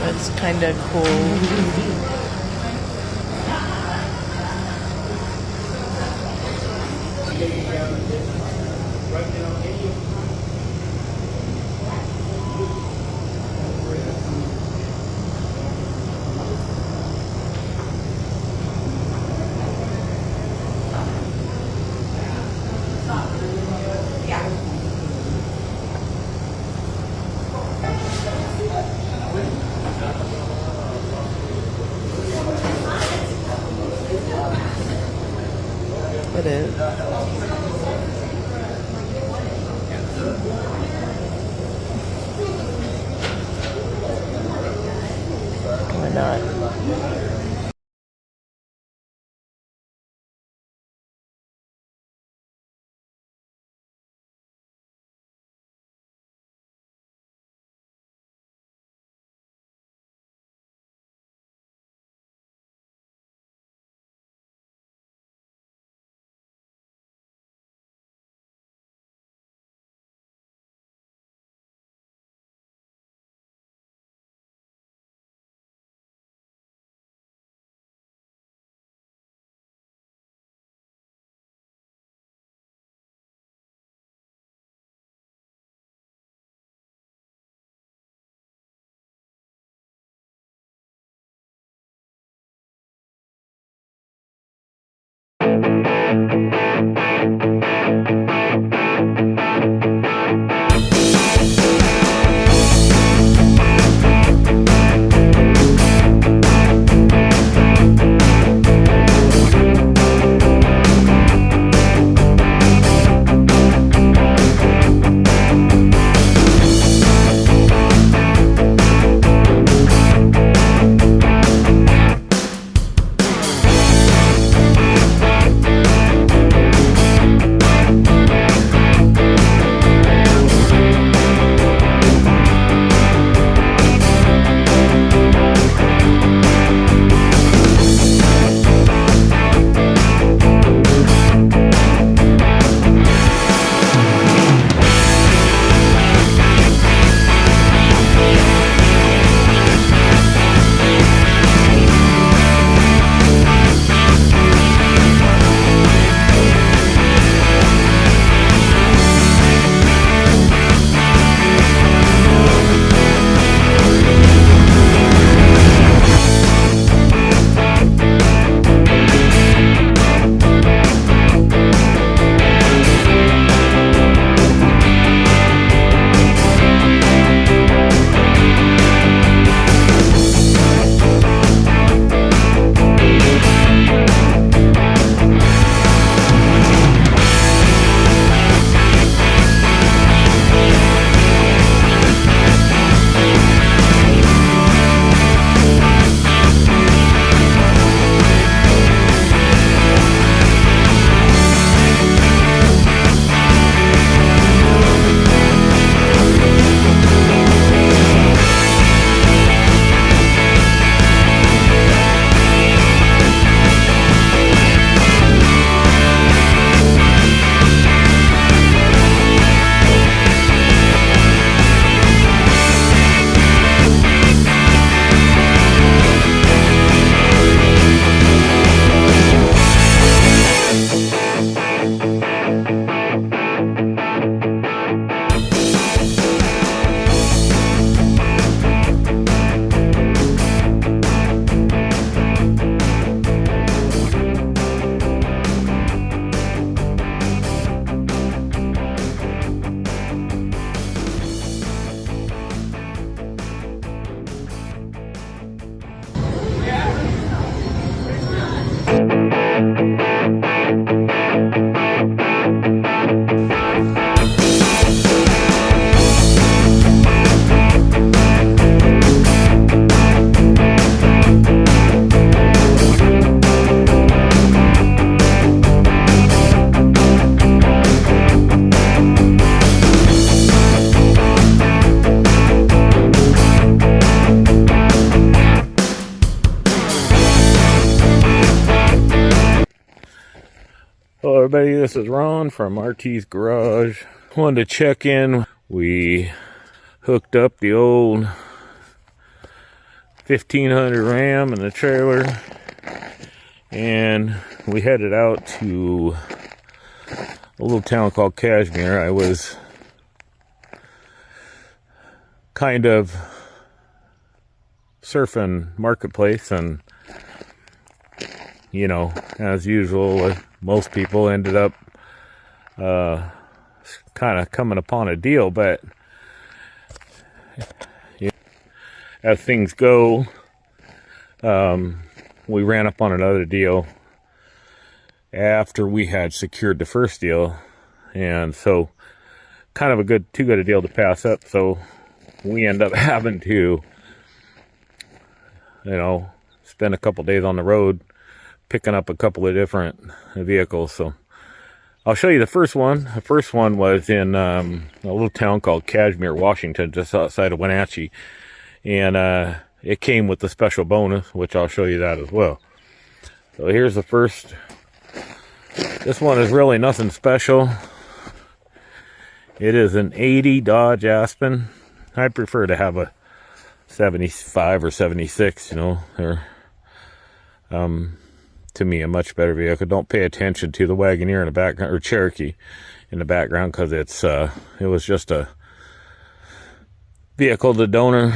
That's kind of cool. It is. Why not? Hello everybody, this is Ron from RT's Garage. Wanted to check in. We hooked up the old 1500 Ram in the trailer, and we headed out to a little town called Cashmere. I was kind of surfing Marketplace, and you know, as usual, most people ended up kind of coming upon a deal, but as things go, we ran up on another deal after we had secured the first deal, and so kind of too good a deal to pass up. So we end up having to, spend a couple days on the road picking up a couple of different vehicles. So I'll show you the first one. The first one was in a little town called Cashmere, Washington, just outside of Wenatchee. And it came with the special bonus, which I'll show you that as well. So here's the first. This one is really nothing special. It is an 80 Dodge Aspen. I prefer to have a 75 or 76, they're to me a much better vehicle. Don't pay attention to the Wagoneer in the background, or Cherokee in the background, because it was just a vehicle the donor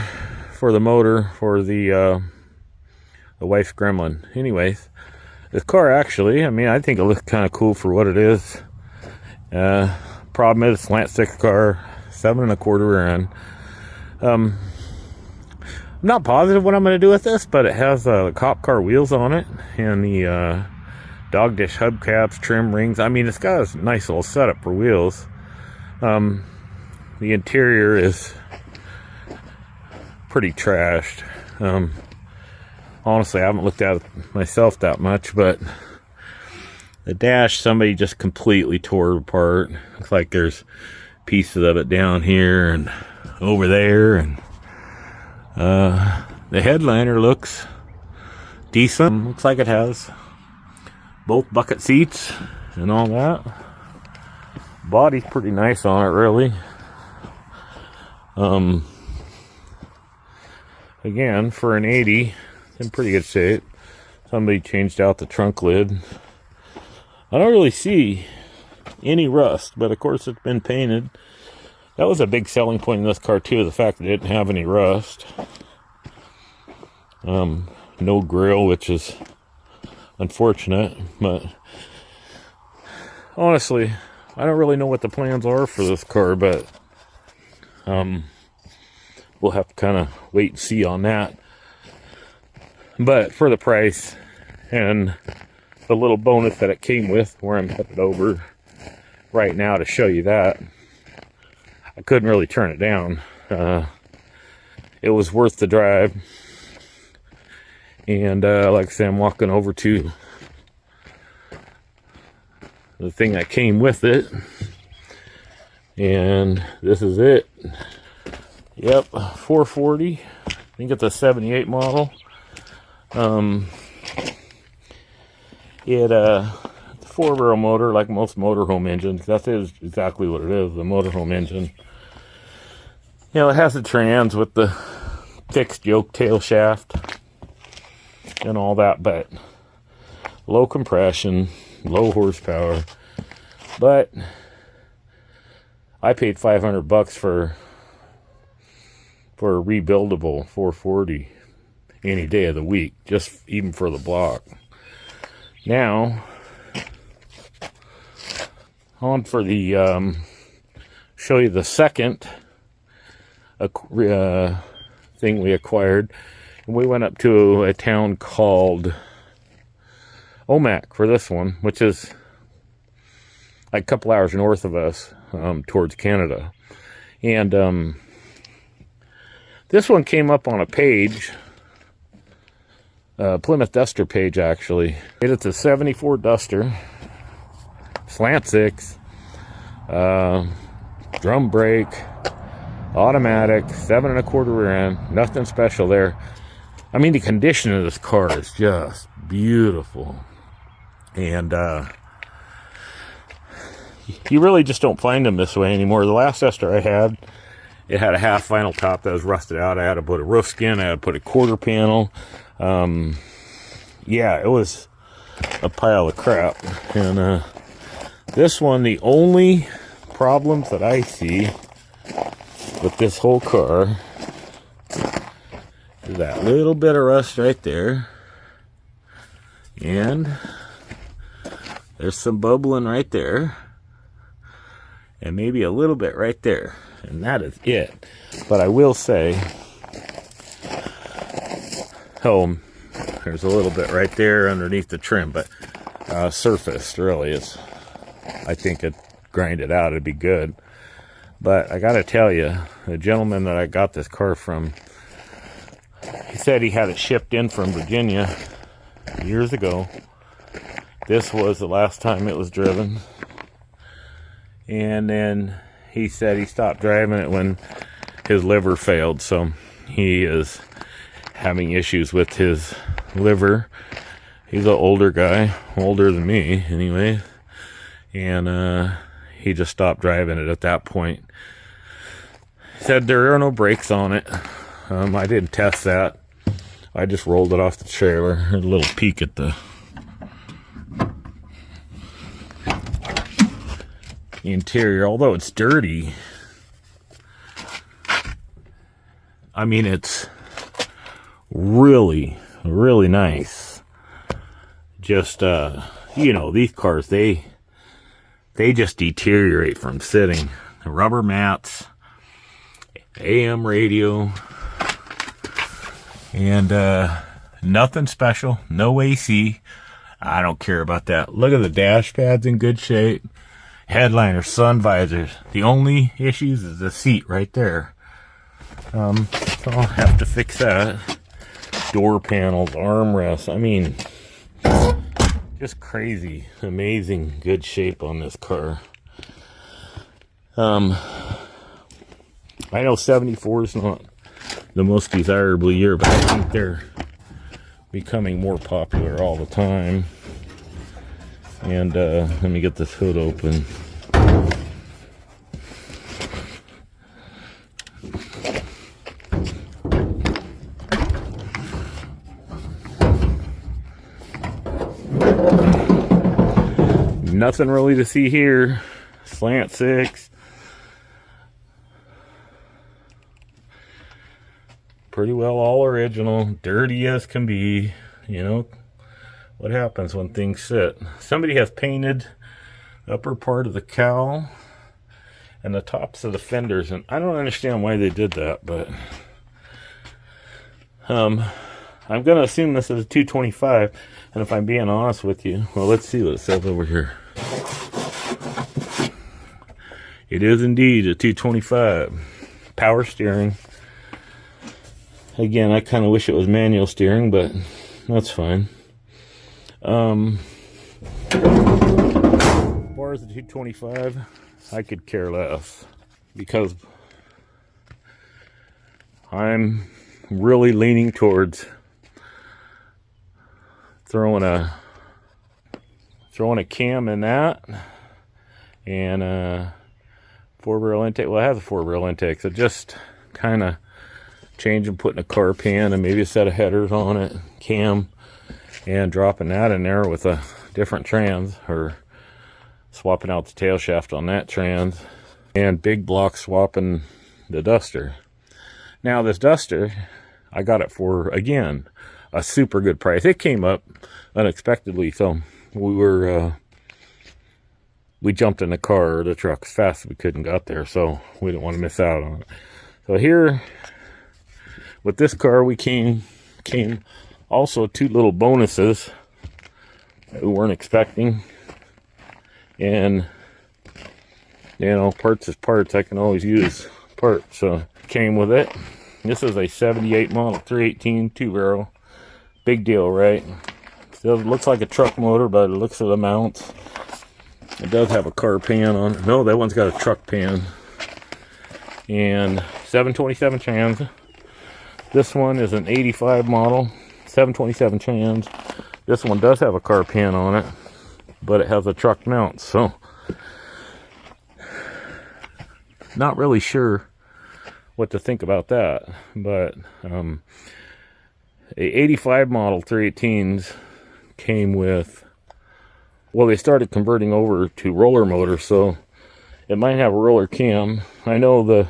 for the motor for the wife's gremlin. Anyways, this car actually, I think it looks kind of cool for what it is. Problem is, slant six car, 7 1/4 rear end. I'm not positive what I'm going to do with this, but it has the cop car wheels on it, and the dog dish hubcaps, trim rings. It's got a nice little setup for wheels. The interior is pretty trashed. Honestly, I haven't looked at it myself that much, but the dash, somebody just completely tore it apart. Looks like there's pieces of it down here and over there, and the headliner looks decent. Looks like it has both bucket seats and all that. Body's pretty nice on it, really. Again, for an 80, it's in pretty good shape. Somebody changed out the trunk lid. I don't really see any rust, but of course it's been painted. That was a big selling point in this car too, the fact that it didn't have any rust. No grill, which is unfortunate, but honestly, I don't really know what the plans are for this car, but we'll have to kind of wait and see on that. But for the price and the little bonus that it came with, where I'm headed over right now to show you that, I couldn't really turn it down. It was worth the drive. And like I said, I'm walking over to the thing that came with it. And this is it. Yep, 440. I think it's a 78 model. It 4-barrel motor, like most motorhome engines. That is exactly what it is, the motorhome engine. It has a trans with the fixed yoke tail shaft and all that, but low compression, low horsepower. But I paid $500 for a rebuildable 440 any day of the week, just even for the block. Now, on for the show you the second thing we acquired. We went up to a town called Omak for this one, which is like a couple hours north of us, towards Canada. And this one came up on a page, Plymouth Duster page, actually. It's a 74 Duster, slant six, drum brake, automatic, 7 1/4 rear end, nothing special there. The condition of this car is just beautiful. And you really just don't find them this way anymore. The last Ester I had, it had a half vinyl top that was rusted out. I had to put a roof skin. I had to put a quarter panel. Yeah, it was a pile of crap. And this one, the only problems that I see with this whole car is that little bit of rust right there. And there's some bubbling right there. And maybe a little bit right there. And that is it. But I will say, oh, there's a little bit right there underneath the trim, but surfaced really is, I think it grind it out, it'd be good. But I gotta tell you, the gentleman that I got this car from, he said he had it shipped in from Virginia years ago. This was the last time it was driven. And then he said he stopped driving it when his liver failed. So he is having issues with his liver. He's an older guy, older than me anyway. And he just stopped driving it at that point. He said there are no brakes on it. I didn't test that. I just rolled it off the trailer. Here's a little peek at the interior. Although it's dirty, I mean, it's really, really nice. Just, you know, these cars, they just deteriorate from sitting. The rubber mats, AM radio, and nothing special, no AC. I don't care about that. Look at the dash pads in good shape. Headliner, sun visors. The only issues is the seat right there. So I'll have to fix that. Door panels, armrests. I mean, just crazy, amazing, good shape on this car. I know 74 is not the most desirable year, but I think they're becoming more popular all the time. And let me get this hood open. Nothing really to see here. Slant 6. Pretty well all original. Dirty as can be. You know what happens when things sit. Somebody has painted upper part of the cowl and the tops of the fenders, and I don't understand why they did that, but I'm gonna assume this is a 225, and if I'm being honest with you, well, let's see what it says over here. It is indeed a 225. Power steering. Again, I kind of wish it was manual steering, but that's fine. As far as the 225, I could care less, because I'm really leaning towards throwing a cam in that, and four-barrel intake. Well, it has a four-barrel intake, so just kind of changing, putting a carb pan and maybe a set of headers on it, cam, and dropping that in there with a different trans, or swapping out the tail shaft on that trans, and big block swapping the Duster. Now this Duster, I got it for, again, a super good price. It came up unexpectedly, so we jumped in the car or the truck as fast as we could and got there, so we didn't want to miss out on it. So here, with this car, we came also 2 little bonuses that we weren't expecting. And, you know, parts is parts. I can always use parts. So, came with it. This is a 78 model 318 2-barrel. Big deal, right? Still looks like a truck motor, but it looks at the mounts. It does have a car pan on it. No, that one's got a truck pan. And 727 trans. This one is an 85 model, 727 trans. This one does have a car pan on it, but it has a truck mount. So not really sure what to think about that. But a 85 model 318s came with, well, they started converting over to roller motor, so it might have a roller cam. I know the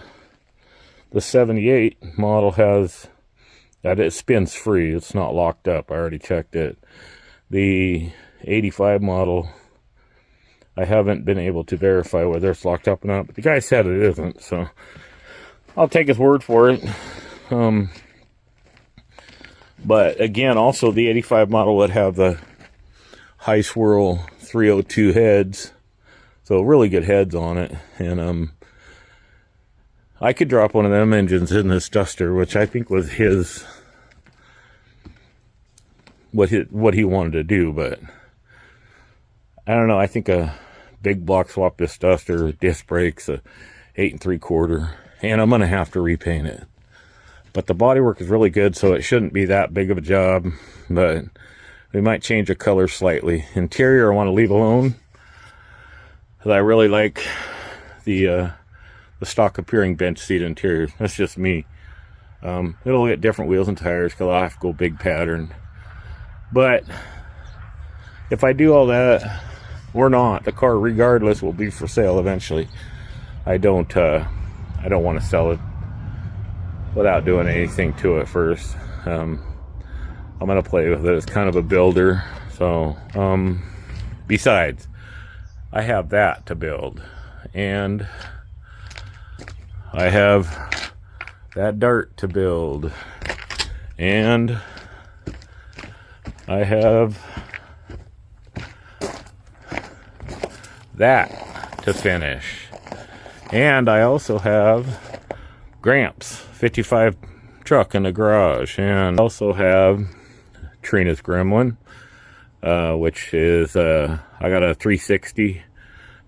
78 model has that, it spins free. It's not locked up. I already checked it. The 85 model, I haven't been able to verify whether it's locked up or not, but the guy said it isn't, so I'll take his word for it. But again, also the 85 model would have the High Swirl 302 heads, so really good heads on it. And I could drop one of them engines in this Duster, which I think was what he wanted to do. But I don't know. I think a big block swap this Duster, disc brakes, a 8 3/4, and I'm gonna have to repaint it. But the bodywork is really good, so it shouldn't be that big of a job. But we might change the color slightly. Interior, I want to leave alone, because I really like the stock appearing bench seat interior. That's just me. It'll get different wheels and tires, because I'll have to go big pattern. But if I do all that or not, the car regardless will be for sale eventually. I don't want to sell it without doing anything to it first. I'm gonna play with it. It's kind of a builder. So besides, I have that to build, and I have that Dart to build, and I have that to finish, and I also have Gramps 55 truck in the garage, and also have Trina's Gremlin, which is I got a 360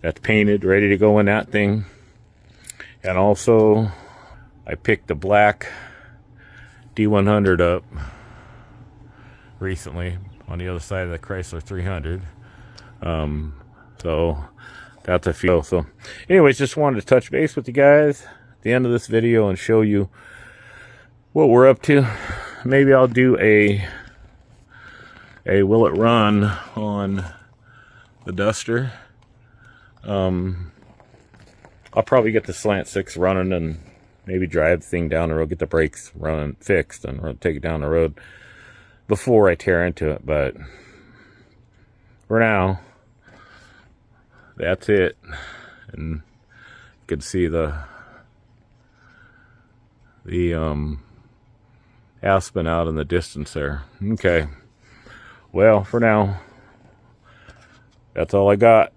that's painted, ready to go in that thing. And also I picked the black D100 up recently on the other side of the Chrysler 300. So that's a feel. So anyways, just wanted to touch base with you guys at the end of this video and show you what we're up to. Maybe I'll do a will it run on the Duster. I'll probably get the Slant 6 running and maybe drive the thing down the road, get the brakes running fixed, and take it down the road before I tear into it. But for now, that's it. And you can see the Aspen out in the distance there. Okay. Well, for now, that's all I got.